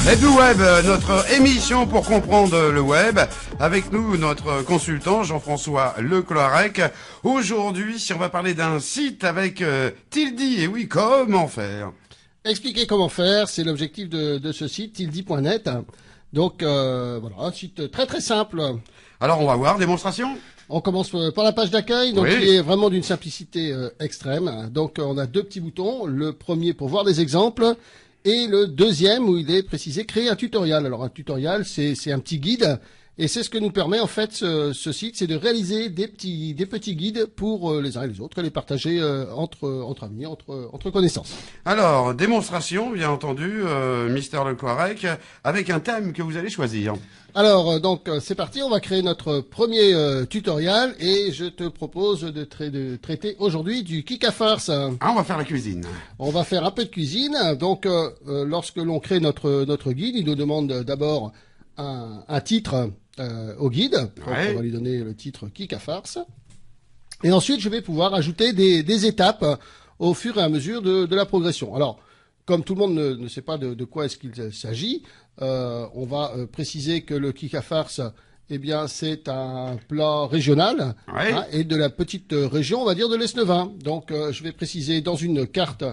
EduWeb, notre émission pour comprendre le web. Avec nous, notre consultant Jean-François Lecloirec. Aujourd'hui, on va parler d'un site avec Tildy. Et oui, comment faire? Expliquer comment faire, c'est l'objectif de ce site, tildy.net. Donc, voilà, un site très très simple. Alors, on va voir, démonstration. On commence par la page d'accueil, donc Oui. qui est vraiment d'une simplicité extrême. Donc, on a deux petits boutons. Le premier pour voir des exemples. Et le deuxième où il est précisé créer un tutoriel. Alors un tutoriel, c'est un petit guide et c'est ce que nous permet en fait ce site, c'est de réaliser des petits guides pour les uns et les autres et les partager entre amis, entre connaissances. Alors, démonstration, bien entendu, Mister Lecloirec, avec un thème que vous allez choisir. Alors donc c'est parti, on va créer notre premier tutoriel et je te propose de traiter aujourd'hui du Kikafarce. Ah, on va faire la cuisine. On va faire un peu de cuisine. Donc lorsque l'on crée notre guide, il nous demande d'abord un titre au guide. Donc, Ouais. on va lui donner le titre Kikafarce. Et ensuite, je vais pouvoir ajouter des étapes au fur et à mesure de la progression. Alors, comme tout le monde ne sait pas de quoi est-ce qu'il s'agit, on va préciser que le Kikafarce, eh bien, c'est un plat régional, Ouais. hein, et de la petite région, on va dire, de l'Esnevin. Donc, je vais préciser dans une carte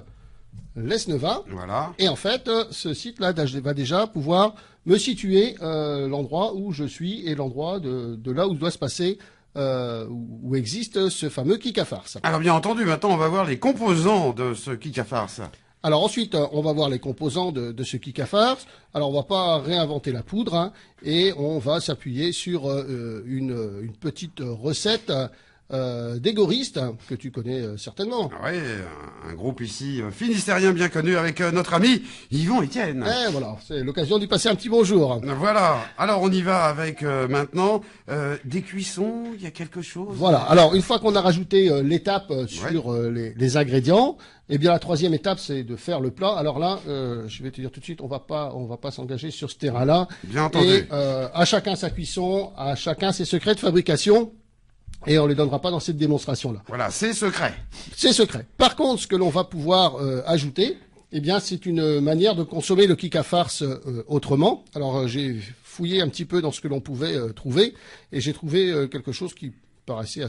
l'Esnevin. Voilà. Et en fait, ce site-là va déjà pouvoir me situer l'endroit où je suis et l'endroit de là où doit se passer, où existe ce fameux Kikafarce. Alors, bien entendu, maintenant, on va voir les composants de ce Kikafarce. Alors ensuite, on va voir les composants de ce Kikafarce. Alors on va pas réinventer la poudre, hein, et on va s'appuyer sur une petite recette d'Égoriste que tu connais certainement. Ah ouais, un groupe ici finistérien bien connu avec notre ami Yvon Etienne. Et voilà, c'est l'occasion d'y passer un petit bonjour. Voilà. Alors on y va avec maintenant des cuissons. Il y a quelque chose. Voilà. Alors, une fois qu'on a rajouté l'étape sur les ingrédients, eh bien la troisième étape c'est de faire le plat. Alors là, je vais te dire tout de suite, on va pas s'engager sur ce terrain-là. Bien entendu. Et à chacun sa cuisson, à chacun ses secrets de fabrication, et on les donnera pas dans cette démonstration-là. Voilà, c'est secret. C'est secret. Par contre, ce que l'on va pouvoir ajouter, eh bien, c'est une manière de consommer le Kikafarce autrement. Alors, j'ai fouillé un petit peu dans ce que l'on pouvait trouver, et j'ai trouvé quelque chose qui paraissait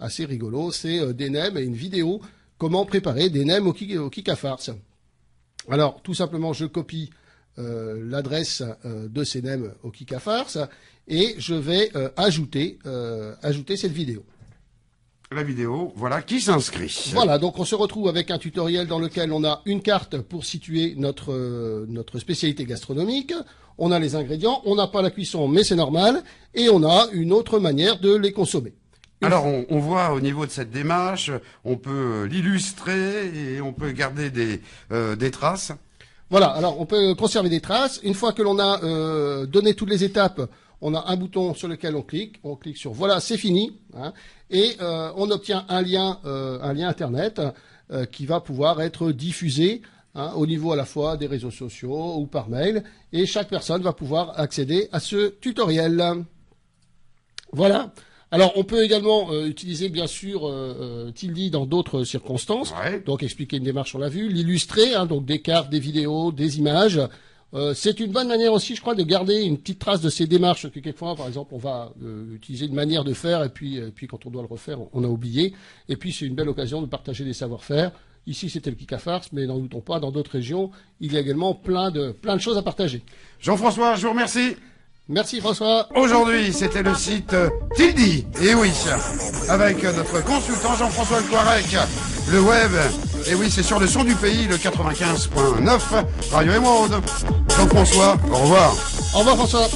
assez rigolo. C'est des nems et une vidéo comment préparer des nems au Kikafarce. Alors, tout simplement, je copie l'adresse de ces nems au Kikafarce et je vais ajouter cette vidéo. La vidéo, voilà, qui s'inscrit. Voilà, donc on se retrouve avec un tutoriel dans lequel on a une carte pour situer notre spécialité gastronomique, on a les ingrédients, on n'a pas la cuisson mais c'est normal, et on a une autre manière de les consommer. Alors on voit au niveau de cette démarche, on peut l'illustrer et on peut garder des traces. Voilà, alors on peut conserver des traces. Une fois que l'on a donné toutes les étapes, on a un bouton sur lequel on clique sur voilà, c'est fini, hein, et on obtient un lien internet qui va pouvoir être diffusé, hein, au niveau à la fois des réseaux sociaux ou par mail, et chaque personne va pouvoir accéder à ce tutoriel. Voilà. Alors, on peut également utiliser, bien sûr, Tildy dans d'autres circonstances. Ouais. Donc, expliquer une démarche, on l'a vu. L'illustrer, hein, donc des cartes, des vidéos, des images. C'est une bonne manière aussi, je crois, de garder une petite trace de ces démarches. Parce que quelquefois, par exemple, on va utiliser une manière de faire et puis quand on doit le refaire, on a oublié. Et puis, c'est une belle occasion de partager des savoir-faire. Ici, c'était le Kikafarce, mais n'en doutons pas, dans d'autres régions, il y a également plein de choses à partager. Jean-François, je vous remercie. Merci, François. Aujourd'hui, c'était le site Tildy. Et oui, avec notre consultant Jean-François Lecloirec. Le web, et oui, c'est sur le son du pays, le 95.9, Radio Émeraude. Jean-François, au revoir. Au revoir, François.